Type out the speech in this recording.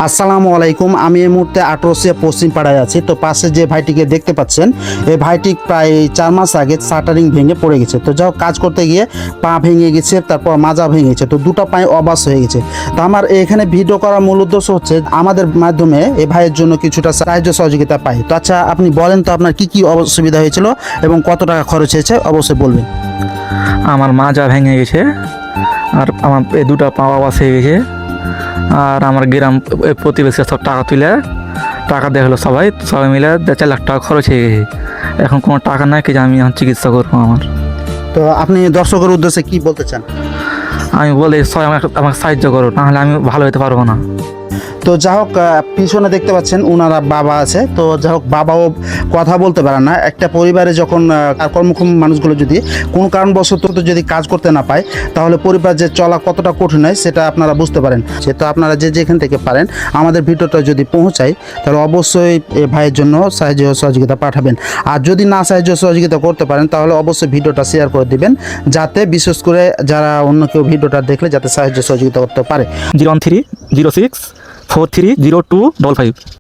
আসসালামু আলাইকুম। আমি এই মুহূর্তে আটরসিয়া পশ্চিম পাড়ায় আছি। তো পাশে যে ভাইটিকে দেখতে পাচ্ছেন, এই ভাইটি প্রায় 4 মাস আগে শাটারিং ভেঙে পড়ে গেছে। তো যাও কাজ করতে গিয়ে পা ভেঙে গেছে, তারপর মাজা ভেঙে গেছে, তো দুটো পায়ে অবাস হয়ে গেছে। তো আমার এখানে ভিডিও করার মূল উদ্দেশ্য হচ্ছে আমাদের মাধ্যমে এই ভাইয়ের জন্য কিছুটা সাহায্য সহযোগিতা পাই। তো আচ্ছা, আপনি বলেন তো আপনার কি কি অসুবিধা হয়েছিল এবং কত টাকা খরচ হয়েছে, অবশ্যই বলবেন। আমার মাজা ভেঙে গেছে, আর আমার এই দুটো পা আওয়াজ হয়ে গেছে। আর আমার গ্রাম প্রতিবেশী সব টাকা তুলে টাকা দেখলো, সবাই মিলে 4 লাখ টাকা খরচ হয়ে গেছে। এখন কোনো টাকা নাই কি যে আমি এখন চিকিৎসা করবো। তো আপনি দর্শকের উদ্দেশ্যে কি বলতে চান? আমি বলি সবাই আমাকে সাহায্য করো, নাহলে আমি ভালো হতে পারবো না। তো যা হোক, পিছনে দেখতে পাচ্ছেন ওনারা বাবা আছে। তো যা হোক, বাবাও কথা বলতে পারে না। একটা পরিবারে যখন কর্মক্ষম মানুষগুলো যদি কোনো কারণবশত যদি কাজ করতে না পায়, তাহলে পরিবার যে চলা কতটা কঠিন হয় সেটা আপনারা বুঝতে পারেন। তো আপনারা যে যেখান থেকে পারেন আমাদের ভিডিওটা যদি পৌঁছায়, তাহলে অবশ্যই এই ভাইয়ের জন্য সাহায্য সহযোগিতা পাঠাবেন। আর যদি না সাহায্য সহযোগিতা করতে পারেন, তাহলে অবশ্যই ভিডিওটা শেয়ার করে দিবেন, যাতে বিশেষ করে যারা অন্য কেউ ভিডিওটা দেখলে যাতে সাহায্য সহযোগিতা করতে পারে। 01306430255